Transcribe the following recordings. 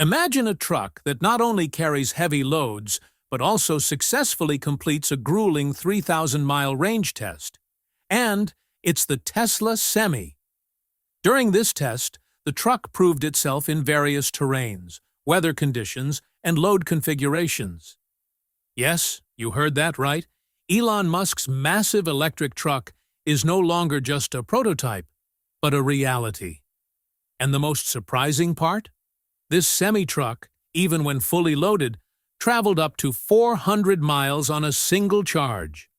Imagine a truck that not only carries heavy loads, but also successfully completes a grueling 3,000-mile range test. And it's the Tesla Semi. During this test, the truck proved itself in various terrains, weather conditions, and load configurations. Yes, you heard that right. Elon Musk's massive electric truck is no longer just a prototype, but a reality. And the most surprising part? This semi-truck, even when fully loaded, traveled up to 400 miles on a single charge.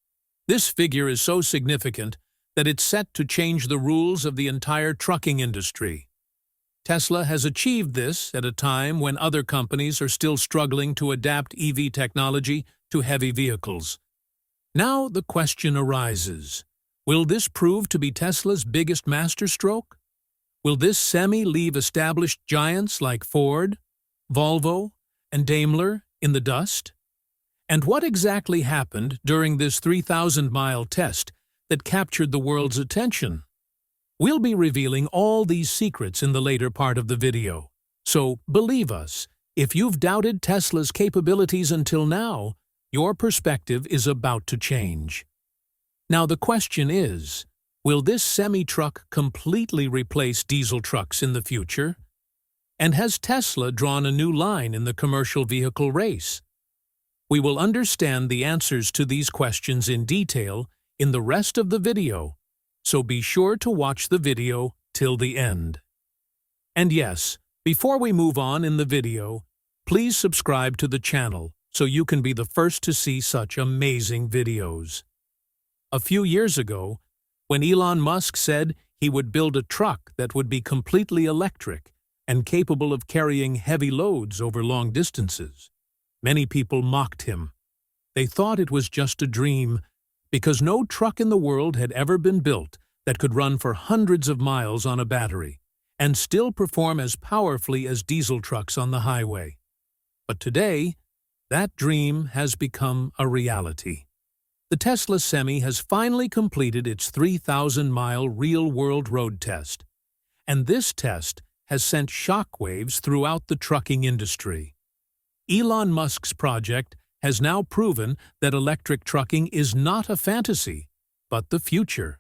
This figure is so significant that it's set to change the rules of the entire trucking industry. Tesla has achieved this at a time when other companies are still struggling to adapt EV technology to heavy vehicles. Now the question arises, will this prove to be Tesla's biggest masterstroke? Will this Semi leave established giants like Ford, Volvo, and Daimler in the dust? And what exactly happened during this 3,000-mile test that captured the world's attention? We'll be revealing all these secrets in the later part of the video. So, believe us, if you've doubted Tesla's capabilities until now, your perspective is about to change. Now the question is, will this semi-truck completely replace diesel trucks in the future? And has Tesla drawn a new line in the commercial vehicle race? We will understand the answers to these questions in detail in the rest of the video, so be sure to watch the video till the end. And yes, before we move on in the video, please subscribe to the channel so you can be the first to see such amazing videos. A few years ago, when Elon Musk said he would build a truck that would be completely electric and capable of carrying heavy loads over long distances, many people mocked him. They thought it was just a dream, because no truck in the world had ever been built that could run for hundreds of miles on a battery and still perform as powerfully as diesel trucks on the highway. But today, that dream has become a reality. The Tesla Semi has finally completed its 3,000-mile real-world road test, and this test has sent shockwaves throughout the trucking industry. Elon Musk's project has now proven that electric trucking is not a fantasy, but the future.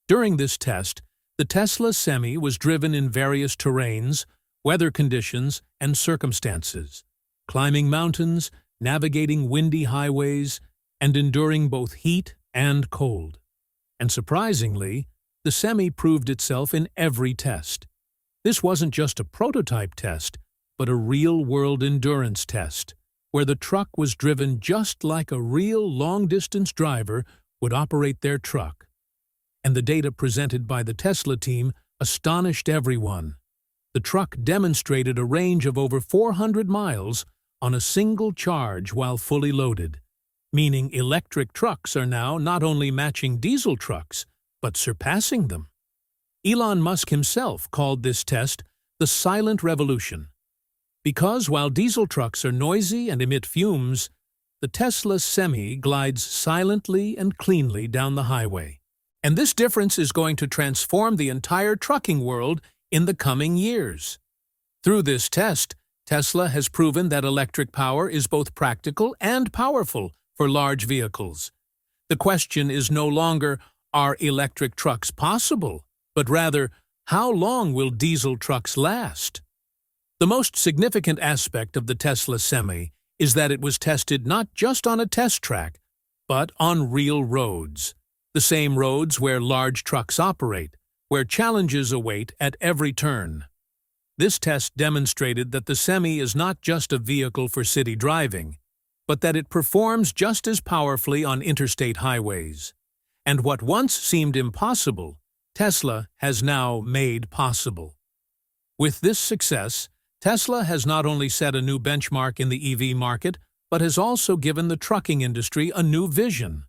During this test, the Tesla Semi was driven in various terrains, weather conditions, and circumstances, climbing mountains, navigating windy highways, and enduring both heat and cold. And surprisingly, the Semi proved itself in every test. This wasn't just a prototype test, but a real-world endurance test, where the truck was driven just like a real long-distance driver would operate their truck. And the data presented by the Tesla team astonished everyone. The truck demonstrated a range of over 400 miles on a single charge while fully loaded, meaning electric trucks are now not only matching diesel trucks, but surpassing them. Elon Musk himself called this test the silent revolution. Because while diesel trucks are noisy and emit fumes, the Tesla Semi glides silently and cleanly down the highway. And this difference is going to transform the entire trucking world in the coming years. Through this test, Tesla has proven that electric power is both practical and powerful for large vehicles. The question is no longer, are electric trucks possible, but rather, how long will diesel trucks last? The most significant aspect of the Tesla Semi is that it was tested not just on a test track, but on real roads. The same roads where large trucks operate, where challenges await at every turn. This test demonstrated that the Semi is not just a vehicle for city driving, but that it performs just as powerfully on interstate highways. And what once seemed impossible, Tesla has now made possible. With this success, Tesla has not only set a new benchmark in the EV market, but has also given the trucking industry a new vision.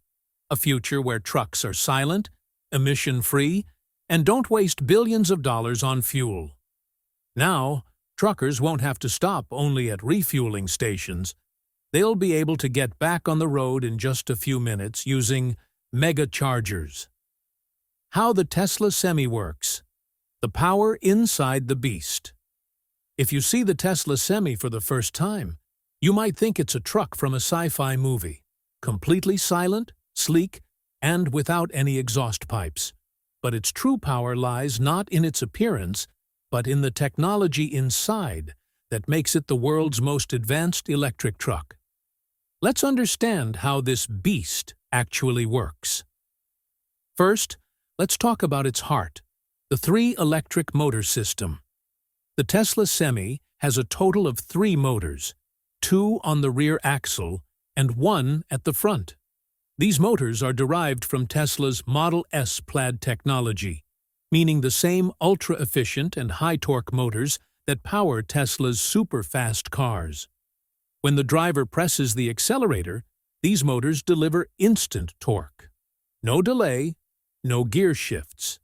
A future where trucks are silent, emission-free, and don't waste billions of dollars on fuel. Now, truckers won't have to stop only at refueling stations. They'll be able to get back on the road in just a few minutes using mega chargers. How the Tesla Semi works. The power inside the beast. If you see the Tesla Semi for the first time, you might think it's a truck from a sci-fi movie, completely silent, sleek, and without any exhaust pipes. But its true power lies not in its appearance, but in the technology inside that makes it the world's most advanced electric truck. Let's understand how this beast actually works. First, let's talk about its heart, the 3-electric motor system. The Tesla Semi has a total of 3 motors, 2 on the rear axle and 1 at the front. These motors are derived from Tesla's Model S Plaid technology, meaning the same ultra-efficient and high-torque motors that power Tesla's super-fast cars. When the driver presses the accelerator, these motors deliver instant torque. No delay, no gear shifts.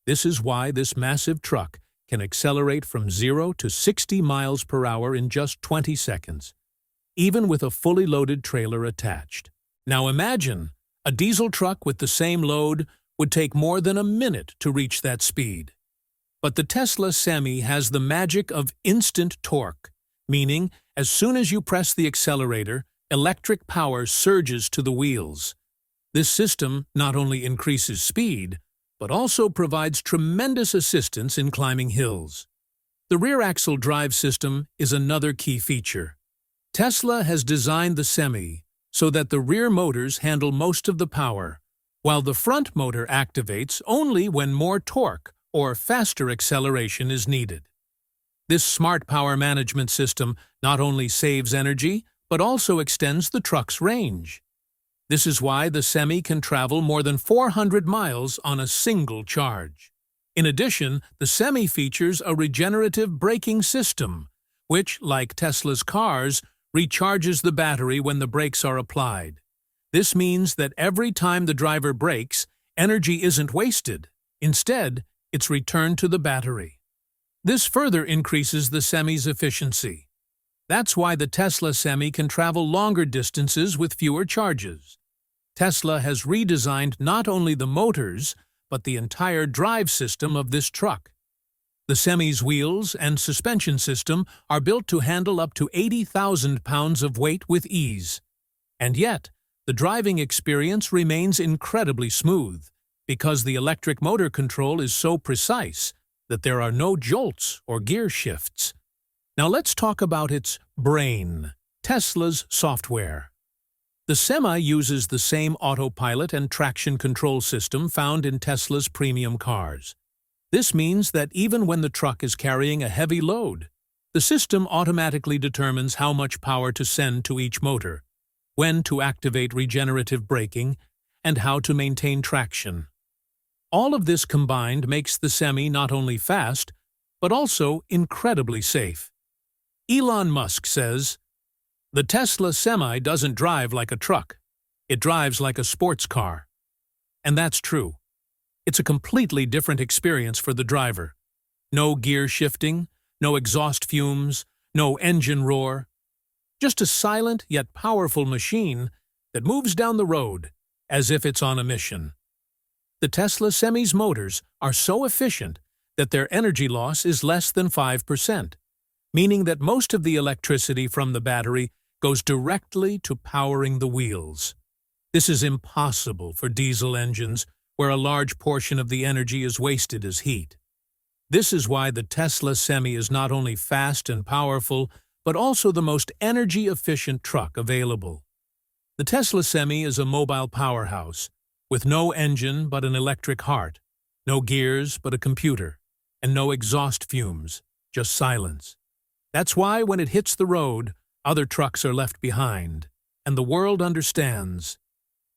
This is why this massive truck can accelerate from 0 to 60 miles per hour in just 20 seconds, even with a fully loaded trailer attached. Now imagine, a diesel truck with the same load would take more than a minute to reach that speed. But the Tesla Semi has the magic of instant torque, meaning as soon as you press the accelerator, electric power surges to the wheels. This system not only increases speed, but also provides tremendous assistance in climbing hills. The rear axle drive system is another key feature. Tesla has designed the Semi so that the rear motors handle most of the power, while the front motor activates only when more torque or faster acceleration is needed. This smart power management system not only saves energy, but also extends the truck's range. This is why the Semi can travel more than 400 miles on a single charge. In addition, the Semi features a regenerative braking system, which, like Tesla's cars, recharges the battery when the brakes are applied. This means that every time the driver brakes, energy isn't wasted. Instead, it's returned to the battery. This further increases the Semi's efficiency. That's why the Tesla Semi can travel longer distances with fewer charges. Tesla has redesigned not only the motors, but the entire drive system of this truck. The Semi's wheels and suspension system are built to handle up to 80,000 pounds of weight with ease. And yet, the driving experience remains incredibly smooth, because the electric motor control is so precise that there are no jolts or gear shifts. Now let's talk about its brain, Tesla's software. The Semi uses the same autopilot and traction control system found in Tesla's premium cars. This means that even when the truck is carrying a heavy load, the system automatically determines how much power to send to each motor, when to activate regenerative braking, and how to maintain traction. All of this combined makes the Semi not only fast, but also incredibly safe. Elon Musk says, "The Tesla Semi doesn't drive like a truck. It drives like a sports car." And that's true. It's a completely different experience for the driver. No gear shifting, no exhaust fumes, no engine roar. Just a silent yet powerful machine that moves down the road as if it's on a mission. The Tesla Semi's motors are so efficient that their energy loss is less than 5%, meaning that most of the electricity from the battery goes directly to powering the wheels. This is impossible for diesel engines, where a large portion of the energy is wasted as heat. This is why the Tesla Semi is not only fast and powerful, but also the most energy-efficient truck available. The Tesla Semi is a mobile powerhouse, with no engine but an electric heart, no gears but a computer, and no exhaust fumes, just silence. That's why when it hits the road, other trucks are left behind, and the world understands.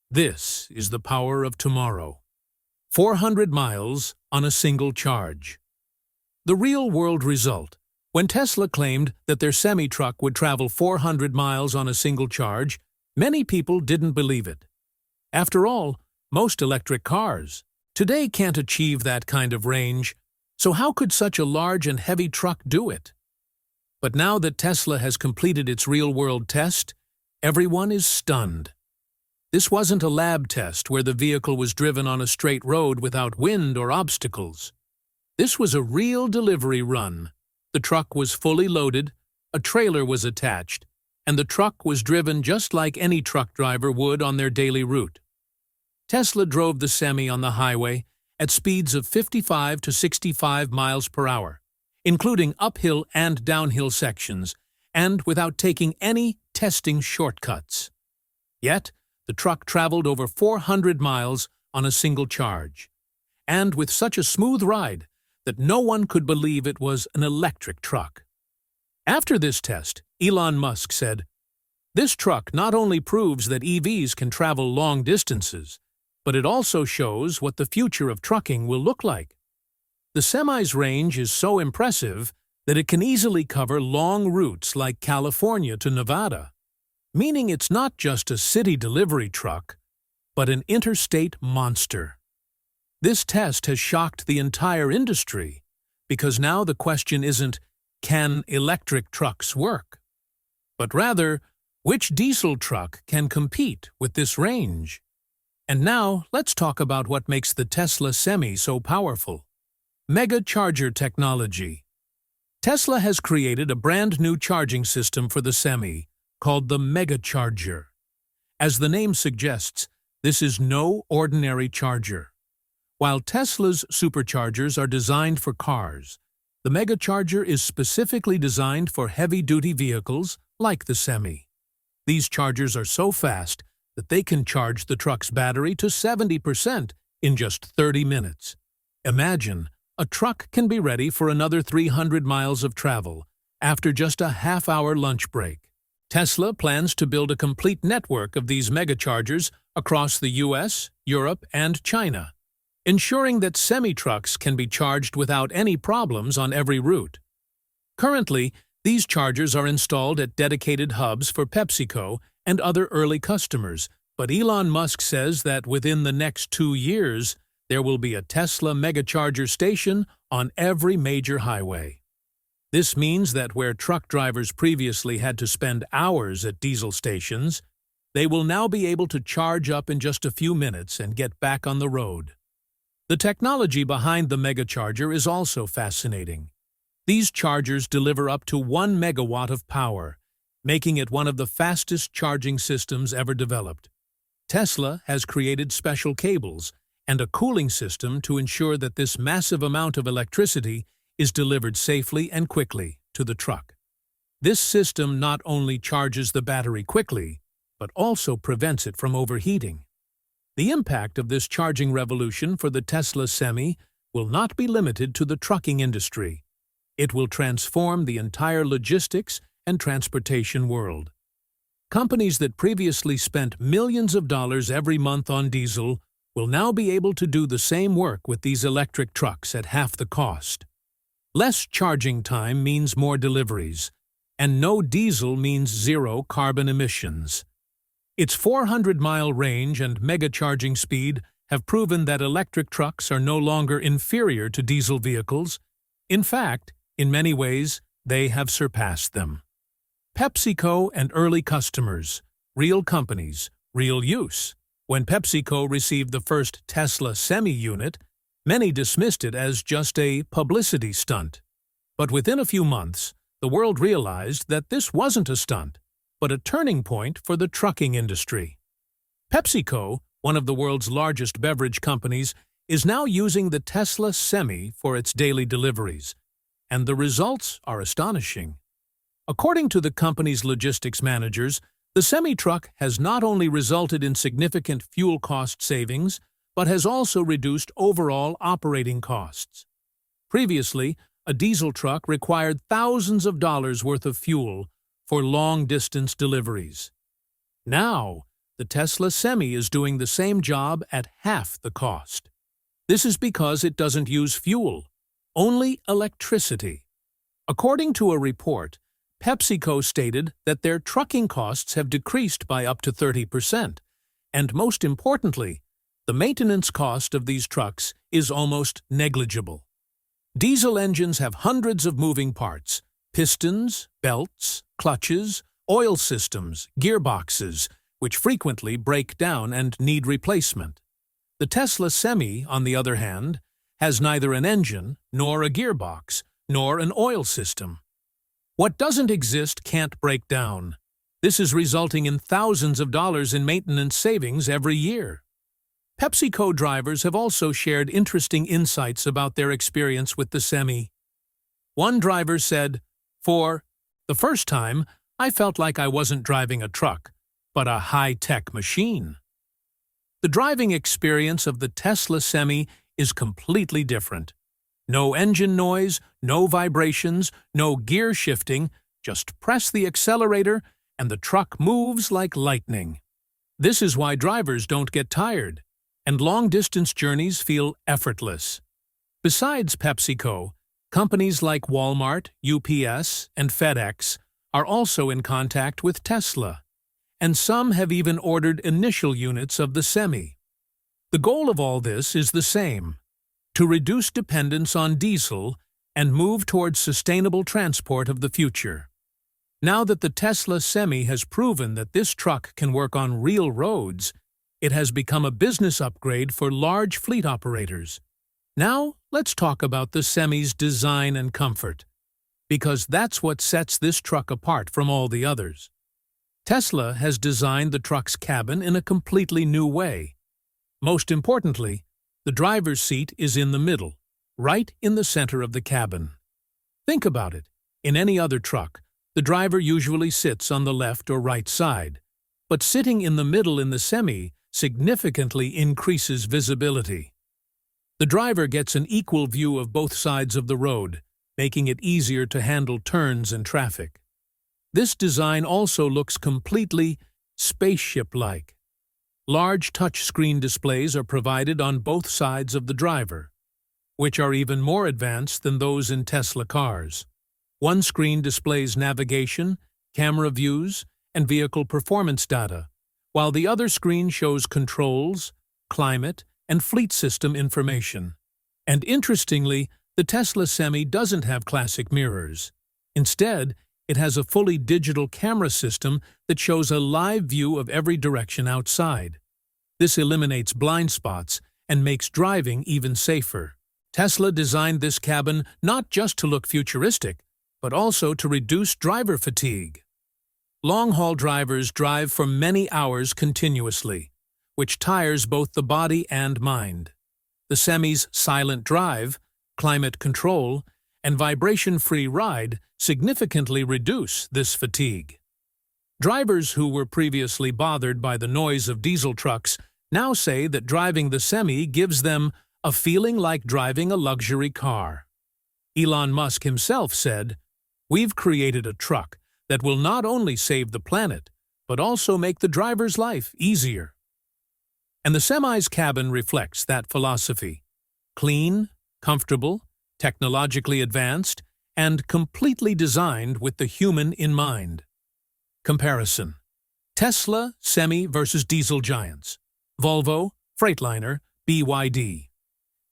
This is the power of tomorrow. 400 miles on a single charge. The real-world result. When Tesla claimed that their semi-truck would travel 400 miles on a single charge, many people didn't believe it. After all, most electric cars today can't achieve that kind of range, so how could such a large and heavy truck do it? But now that Tesla has completed its real-world test, everyone is stunned. This wasn't a lab test where the vehicle was driven on a straight road without wind or obstacles. This was a real delivery run. The The truck was fully loaded, a trailer was attached, and the truck was driven just like any truck driver would on their daily route. Tesla drove the Semi on the highway at speeds of 55 to 65 miles per hour, including uphill and downhill sections, and without taking any testing shortcuts. Yet, the truck traveled over 400 miles on a single charge, and with such a smooth ride that no one could believe it was an electric truck. After this test, Elon Musk said, "This truck not only proves that EVs can travel long distances, but it also shows what the future of trucking will look like. The Semi's range is so impressive that it can easily cover long routes like California to Nevada, meaning it's not just a city delivery truck, but an interstate monster." This test has shocked the entire industry, because now the question isn't, can electric trucks work? But rather, which diesel truck can compete with this range? And now, let's talk about what makes the Tesla Semi so powerful. Mega charger technology. Tesla has created a brand new charging system for the Semi, called the Mega Charger. As the name suggests, this is no ordinary charger. While Tesla's superchargers are designed for cars, the Mega Charger is specifically designed for heavy-duty vehicles like the Semi. These chargers are so fast that they can charge the truck's battery to 70% in just 30 minutes. Imagine, a truck can be ready for another 300 miles of travel after just a half-hour lunch break. Tesla plans to build a complete network of these megachargers across the US, Europe, and China, ensuring that semi-trucks can be charged without any problems on every route. Currently, these chargers are installed at dedicated hubs for PepsiCo and other early customers, but Elon Musk says that within the next 2 years, there will be a Tesla megacharger station on every major highway. This means that where truck drivers previously had to spend hours at diesel stations, they will now be able to charge up in just a few minutes and get back on the road. The technology behind the megacharger is also fascinating. These chargers deliver up to 1 megawatt of power, making it one of the fastest charging systems ever developed. Tesla has created special cables and a cooling system to ensure that this massive amount of electricity is delivered safely and quickly to the truck. This system not only charges the battery quickly, but also prevents it from overheating. The impact of this charging revolution for the Tesla Semi will not be limited to the trucking industry. It will transform the entire logistics and transportation world. Companies that previously spent millions of dollars every month on diesel will now be able to do the same work with these electric trucks at half the cost. Less charging time means more deliveries, and no diesel means zero carbon emissions. Its 400-mile range and mega-charging speed have proven that electric trucks are no longer inferior to diesel vehicles. In fact, in many ways, they have surpassed them. PepsiCo and early customers, real companies, real use. When PepsiCo received the first Tesla Semi unit, many dismissed it as just a publicity stunt. But within a few months, the world realized that this wasn't a stunt, but a turning point for the trucking industry. PepsiCo, one of the world's largest beverage companies, is now using the Tesla Semi for its daily deliveries, and the results are astonishing. According to the company's logistics managers, the semi-truck has not only resulted in significant fuel cost savings, but has also reduced overall operating costs. Previously, a diesel truck required thousands of dollars worth of fuel for long-distance deliveries. Now, the Tesla Semi is doing the same job at half the cost. This is because it doesn't use fuel, only electricity. According to a report, PepsiCo stated that their trucking costs have decreased by up to 30%, and most importantly, the maintenance cost of these trucks is almost negligible. Diesel engines have hundreds of moving parts: pistons, belts, clutches, oil systems, gearboxes, which frequently break down and need replacement. The Tesla Semi, on the other hand, has neither an engine nor a gearbox, nor an oil system. What doesn't exist can't break down. This is resulting in thousands of dollars in maintenance savings every year. PepsiCo drivers have also shared interesting insights about their experience with the Semi. One driver said, "For the first time, I felt like I wasn't driving a truck, but a high-tech machine." The driving experience of the Tesla Semi is completely different. No engine noise, no vibrations, no gear shifting, just press the accelerator and the truck moves like lightning. This is why drivers don't get tired, and long-distance journeys feel effortless. Besides PepsiCo, companies like Walmart, UPS, and FedEx are also in contact with Tesla, and some have even ordered initial units of the Semi. The goal of all this is the same: to reduce dependence on diesel and move towards sustainable transport of the future. Now that the Tesla Semi has proven that this truck can work on real roads, it has become a business upgrade for large fleet operators. Now, let's talk about the Semi's design and comfort, because that's what sets this truck apart from all the others. Tesla has designed the truck's cabin in a completely new way. Most importantly, the driver's seat is in the middle, right in the center of the cabin. Think about it. In any other truck, the driver usually sits on the left or right side, but sitting in the middle in the Semi significantly increases visibility. The driver gets an equal view of both sides of the road, making it easier to handle turns and traffic. This design also looks completely spaceship-like. Large touchscreen displays are provided on both sides of the driver, which are even more advanced than those in Tesla cars. One screen displays navigation, camera views, and vehicle performance data, while the other screen shows controls, climate, and fleet system information. And interestingly, the Tesla Semi doesn't have classic mirrors. Instead, it has a fully digital camera system that shows a live view of every direction outside. This eliminates blind spots and makes driving even safer. Tesla designed this cabin not just to look futuristic, but also to reduce driver fatigue. Long-haul drivers drive for many hours continuously, which tires both the body and mind. The Semi's silent drive, climate control, and vibration-free ride significantly reduce this fatigue. Drivers who were previously bothered by the noise of diesel trucks now say that driving the Semi gives them a feeling like driving a luxury car. Elon Musk himself said, "We've created a truck that will not only save the planet, but also make the driver's life easier." And the Semi's cabin reflects that philosophy. Clean, comfortable, technologically advanced, and completely designed with the human in mind. Comparison: Tesla, Semi versus diesel giants. Volvo, Freightliner, BYD.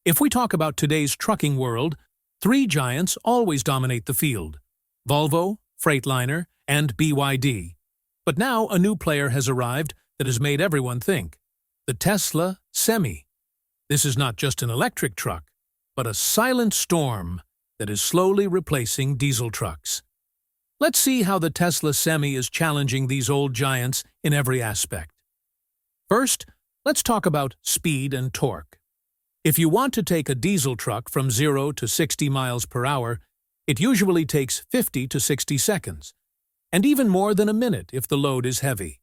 If we talk about today's trucking world, three giants always dominate the field: Volvo, Freightliner, and BYD. But now a new player has arrived that has made everyone think: the Tesla Semi. This is not just an electric truck, but a silent storm that is slowly replacing diesel trucks. Let's see how the Tesla Semi is challenging these old giants in every aspect. First, let's talk about speed and torque. If you want to take a diesel truck from 0 to 60 miles per hour, it usually takes 50 to 60 seconds, and even more than a minute if the load is heavy.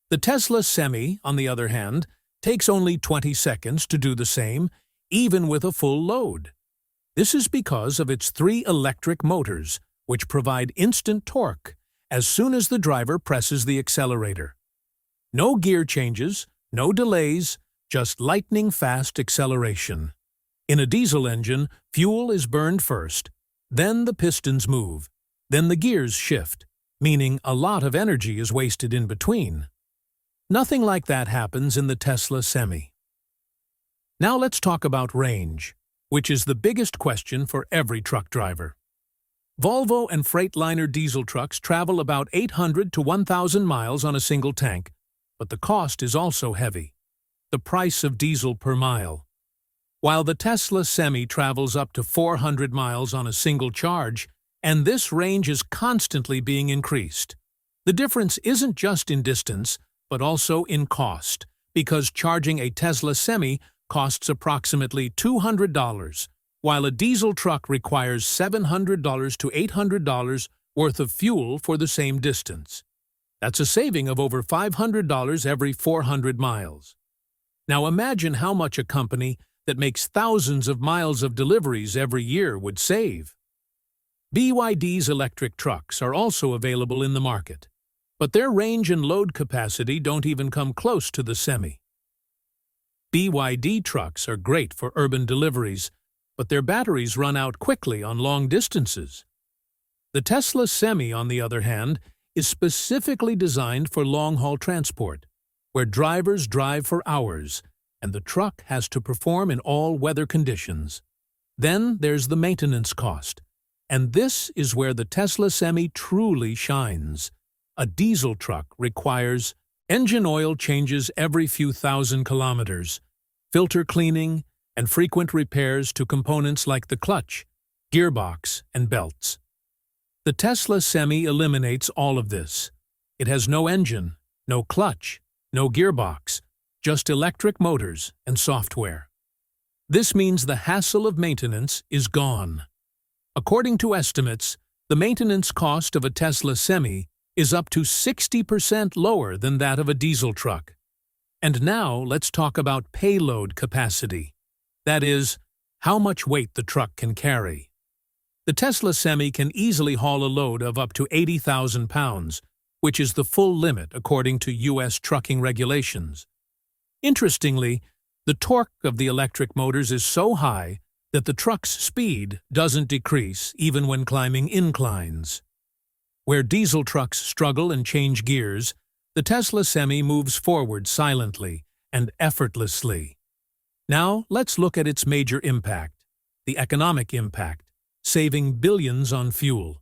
The Tesla Semi, on the other hand, takes only 20 seconds to do the same, even with a full load. This is because of its 3 electric motors, which provide instant torque as soon as the driver presses the accelerator. No gear changes, no delays, just lightning-fast acceleration. In a diesel engine, fuel is burned first, then the pistons move, then the gears shift, meaning a lot of energy is wasted in between. Nothing like that happens in the Tesla Semi. Now let's talk about range, which is the biggest question for every truck driver. Volvo and Freightliner diesel trucks travel about 800 to 1,000 miles on a single tank, but the cost is also heavy: the price of diesel per mile. while the Tesla Semi travels up to 400 miles on a single charge, and this range is constantly being increased. The difference isn't just in distance, but also in cost, because charging a Tesla Semi costs approximately $200, while a diesel truck requires $700 to $800 worth of fuel for the same distance. That's a saving of over $500 every 400 miles. Now imagine how much a company that makes thousands of miles of deliveries every year would save. BYD's electric trucks are also available in the market, but their range and load capacity don't even come close to the Semi. BYD trucks are great for urban deliveries, but their batteries run out quickly on long distances. The Tesla Semi, on the other hand, is specifically designed for long-haul transport, where drivers drive for hours, and the truck has to perform in all weather conditions. Then there's the maintenance cost, and this is where the Tesla Semi truly shines. A diesel truck requires engine oil changes every few thousand kilometers, filter cleaning, and frequent repairs to components like the clutch, gearbox, and belts. The Tesla Semi eliminates all of this. It has no engine, no clutch, no gearbox, just electric motors and software. This means the hassle of maintenance is gone. According to estimates, the maintenance cost of a Tesla Semi is up to 60% lower than that of a diesel truck. And now let's talk about payload capacity. That is, how much weight the truck can carry. The Tesla Semi can easily haul a load of up to 80,000 pounds, which is the full limit according to U.S. trucking regulations. Interestingly, the torque of the electric motors is so high that the truck's speed doesn't decrease even when climbing inclines. Where diesel trucks struggle and change gears, the Tesla Semi moves forward silently and effortlessly. Now let's look at its major impact, the economic impact, saving billions on fuel.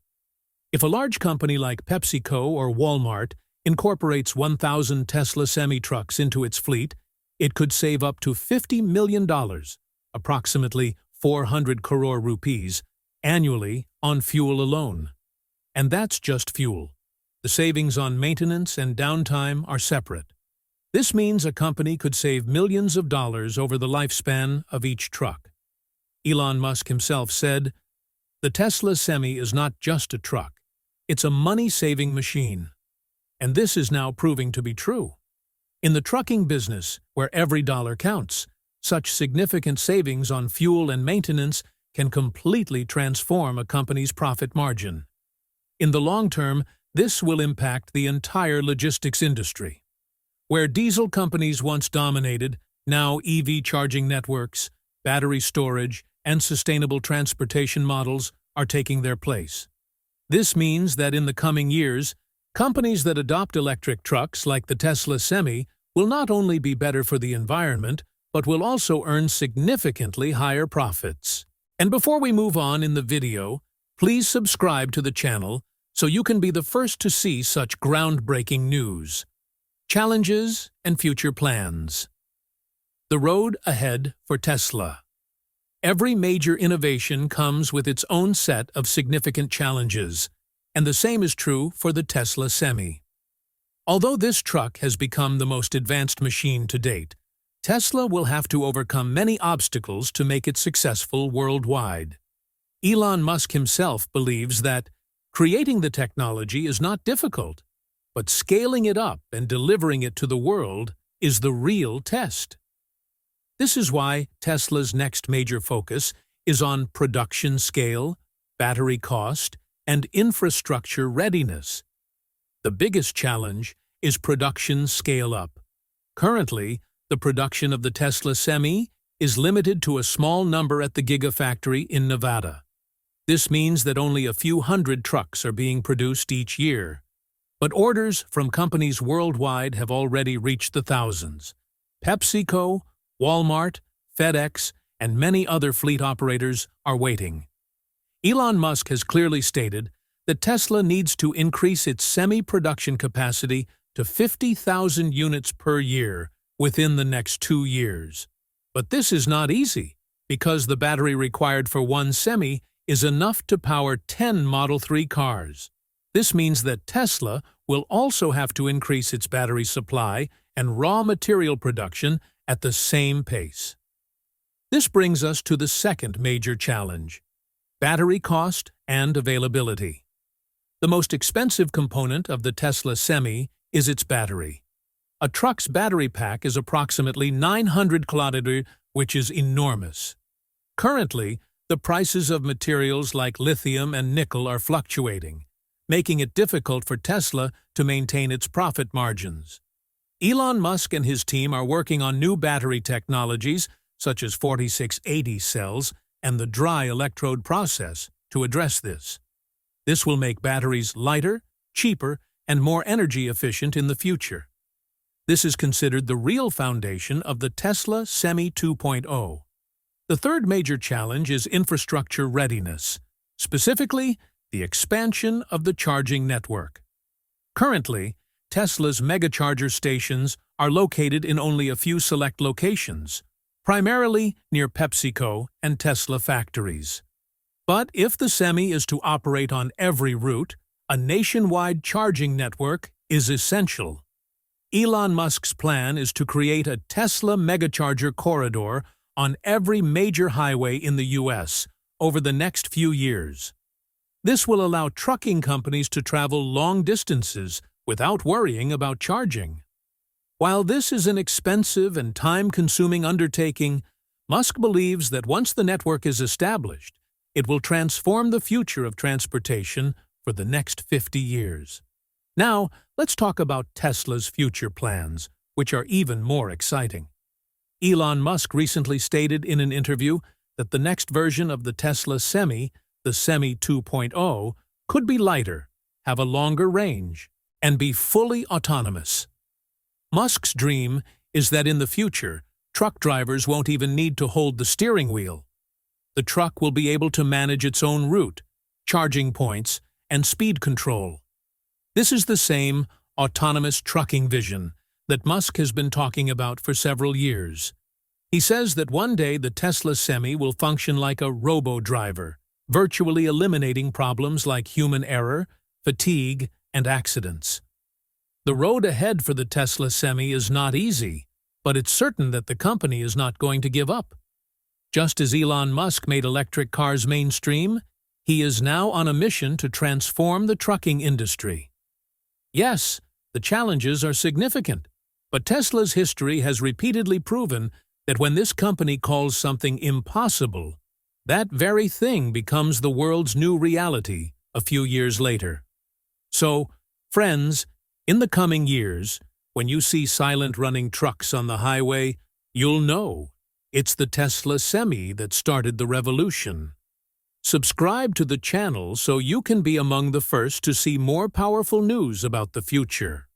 If a large company like PepsiCo or Walmart incorporates 1,000 Tesla Semi trucks into its fleet, it could save up to $50 million, approximately 400 crore rupees, annually on fuel alone. And that's just fuel. The savings on maintenance and downtime are separate. This means a company could save millions of dollars over the lifespan of each truck. Elon Musk himself said, "The Tesla Semi is not just a truck, it's a money-saving machine." And this is now proving to be true. In the trucking business, where every dollar counts, such significant savings on fuel and maintenance can completely transform a company's profit margin. In the long term, this will impact the entire logistics industry. Where diesel companies once dominated, now EV charging networks, battery storage, and sustainable transportation models are taking their place. This means that in the coming years, companies that adopt electric trucks like the Tesla Semi will not only be better for the environment, but will also earn significantly higher profits. And before we move on in the video, please subscribe to the channel so you can be the first to see such groundbreaking news. Challenges and future plans. The road ahead for Tesla. Every major innovation comes with its own set of significant challenges, and the same is true for the Tesla Semi. Although this truck has become the most advanced machine to date, Tesla will have to overcome many obstacles to make it successful worldwide. Elon Musk himself believes that creating the technology is not difficult, but scaling it up and delivering it to the world is the real test. This is why Tesla's next major focus is on production scale, battery cost, and infrastructure readiness. The biggest challenge is production scale-up. Currently, the production of the Tesla Semi is limited to a small number at the Gigafactory in Nevada. This means that only a few hundred trucks are being produced each year. But orders from companies worldwide have already reached the thousands. PepsiCo, Walmart, FedEx, and many other fleet operators are waiting. Elon Musk has clearly stated that Tesla needs to increase its semi-production capacity to 50,000 units per year within the next 2 years. But this is not easy. because the battery required for one Semi is enough to power 10 Model 3 cars. This means that Tesla will also have to increase its battery supply and raw material production at the same pace. This brings us to the second major challenge: battery cost and availability. The most expensive component of the Tesla Semi is its battery. A truck's battery pack is approximately 900 kWh, which is enormous. Currently, the prices of materials like lithium and nickel are fluctuating, making it difficult for Tesla to maintain its profit margins. Elon Musk and his team are working on new battery technologies, such as 4680 cells and the dry electrode process, to address this. This will make batteries lighter, cheaper, and more energy efficient in the future. This is considered the real foundation of the Tesla Semi 2.0. The third major challenge is infrastructure readiness, specifically the expansion of the charging network. Currently, Tesla's megacharger stations are located in only a few select locations, primarily near PepsiCo and Tesla factories. But if the Semi is to operate on every route, a nationwide charging network is essential. Elon Musk's plan is to create a Tesla megacharger corridor on every major highway in the U.S. over the next few years. This will allow trucking companies to travel long distances without worrying about charging. While this is an expensive and time-consuming undertaking, Musk believes that once the network is established, it will transform the future of transportation for the next 50 years. Now, let's talk about Tesla's future plans, which are even more exciting. Elon Musk recently stated in an interview that the next version of the Tesla Semi, the Semi 2.0, could be lighter, have a longer range, and be fully autonomous. Musk's dream is that in the future, truck drivers won't even need to hold the steering wheel. The truck will be able to manage its own route, charging points, and speed control. This is the same autonomous trucking vision that Musk has been talking about for several years. He says that one day the Tesla Semi will function like a robo-driver, virtually eliminating problems like human error, fatigue, and accidents. The road ahead for the Tesla Semi is not easy, but it's certain that the company is not going to give up. Just as Elon Musk made electric cars mainstream, he is now on a mission to transform the trucking industry. Yes, the challenges are significant, but Tesla's history has repeatedly proven that when this company calls something impossible, that very thing becomes the world's new reality a few years later. So, friends, in the coming years, when you see silent running trucks on the highway, you'll know it's the Tesla Semi that started the revolution. Subscribe to the channel so you can be among the first to see more powerful news about the future.